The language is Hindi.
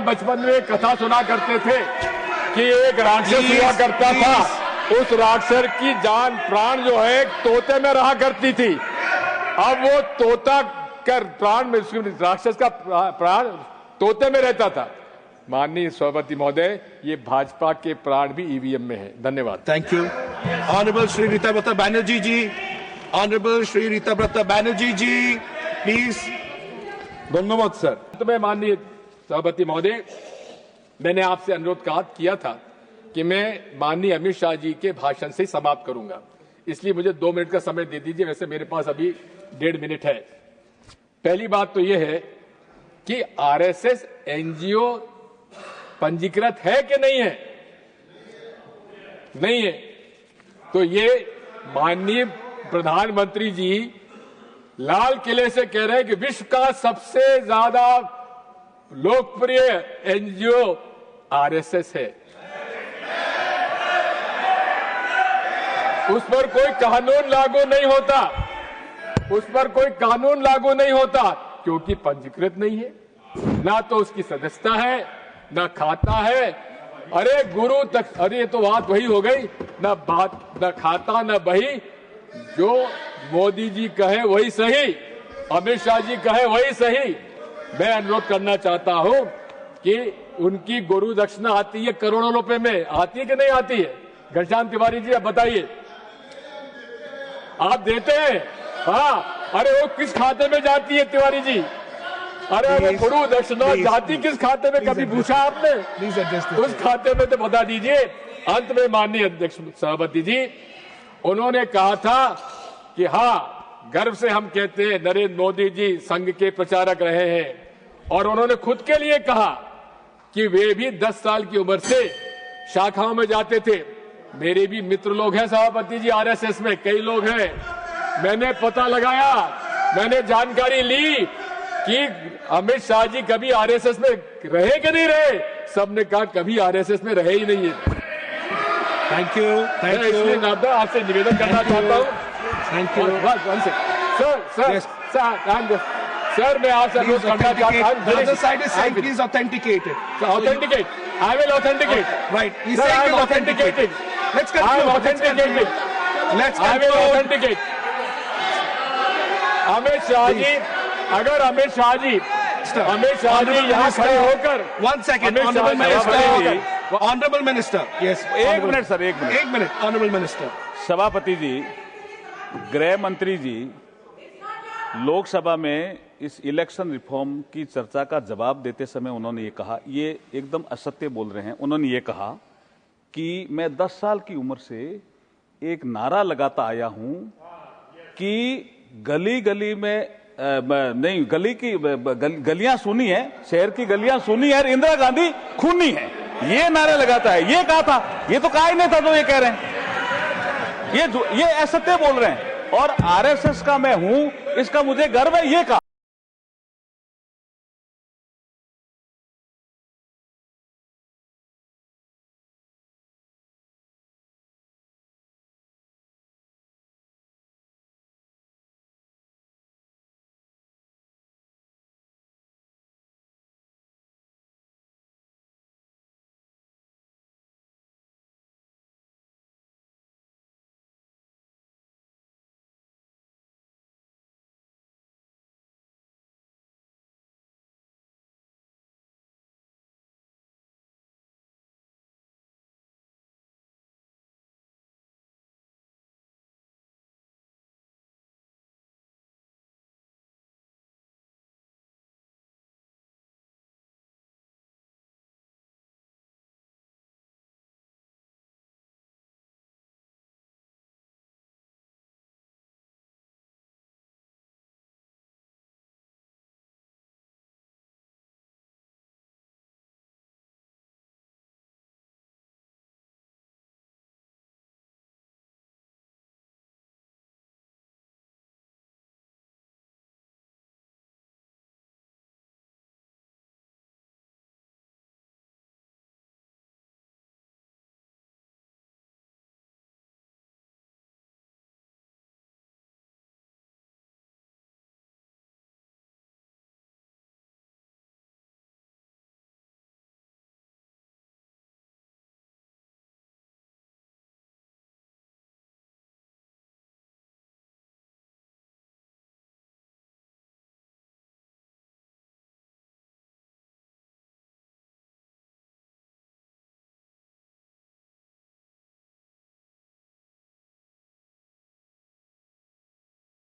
हम बचपन में एक कथा सुना करते थे कि एक राक्षस हुआ करता था, उस राक्षस की जान प्राण जो है तोते में रहा करती थी। अब वो तोता का प्राण में, राक्षस का प्राण तोते में रहता था। माननीय सभापति महोदय, ये भाजपा के प्राण भी ईवीएम में है। धन्यवाद। Thank you. Honourable Shri Ritabrata Banerjee ji, honourable Shri Ritabrata Banerjee ji, please. धन्यवाद सर। तो मैं माननीय सभापति महोदय, मैंने आपसे अनुरोध किया था कि मैं माननीय अमित शाह जी के भाषण से समाप्त करूंगा, इसलिए मुझे 2 मिनट का समय दे दीजिए। वैसे मेरे पास अभी 1.5 मिनट है। पहली बात तो यह है कि आरएसएस एनजीओ पंजीकृत है कि नहीं है? नहीं है। तो ये माननीय प्रधानमंत्री जी लाल किले से कह रहे हैं कि विश्व का सबसे ज्यादा लोकप्रिय एनजीओ आरएसएस है। उस पर कोई कानून लागू नहीं होता, उस पर कोई कानून लागू नहीं होता क्योंकि पंजीकृत नहीं है, ना तो उसकी सदस्यता है, ना खाता है। अरे गुरु तक, अरे ये तो बात वही हो गई, ना बात, ना खाता, ना बही। जो मोदी जी कहे वही सही, अमित शाह जी कहे वही सही। मैं अनुरोध करना चाहता हूं कि उनकी गुरु दक्षिणा आती है करोड़ों रुपए में, आती है कि नहीं आती है? घनश्याम तिवारी जी आप बताइए, आप देते हैं? हाँ। अरे वो किस खाते में जाती है तिवारी जी? अरे वो गुरु दक्षिणा जाती किस खाते में, कभी पूछा आपने? उस खाते में तो बता दीजिए। अंत में माननीय अध्यक्ष सभापति जी, उन्होंने कहा था कि हाँ, गर्व से हम कहते हैं नरेंद्र मोदी जी संघ के प्रचारक रहे हैं, और उन्होंने खुद के लिए कहा कि वे भी 10 साल की उम्र से शाखाओं में जाते थे। मेरे भी मित्र लोग हैं सभापति जी आरएसएस में, कई लोग हैं। मैंने पता लगाया, मैंने जानकारी ली कि अमित शाह जी कभी आरएसएस में रहे कि नहीं रहे। सबने कहा कभी आरएसएस में रहे ही नहीं है। Thank you. Thank you. इसलिए नादा आपसे निवेदन करना चाहता हूँ। थैंक यू सर, मैं आपसे अनुरोध करना चाहता हूँ। The other side is saying please authenticate it. Authenticate. I will authenticate. Right. He's saying he's authenticating. Let's conclude. I am authenticating. I will authenticate. Amit Shah ji, अगर अमित शाह जी यहाँ खड़े होकर, one second, honorable minister, honorable minister, yes, एक मिनट सर, एक मिनट, honorable minister, सभापति जी, गृह मंत्री जी लोकसभा में इस इलेक्शन रिफॉर्म की चर्चा का जवाब देते समय उन्होंने ये कहा, ये एकदम असत्य बोल रहे हैं। उन्होंने ये कहा कि मैं 10 साल की उम्र से एक नारा लगाता आया हूं कि गली गली में नहीं, गलियां सुनी है, शहर की गलियां सुनी है, इंदिरा गांधी खूनी है, ये नारे लगाता है। ये कहा था, ये तो कहा ही नहीं था जो ये कह रहे हैं। ये असत्य बोल रहे हैं। और आरएसएस का मैं हूं, इसका मुझे गर्व है, ये कहा।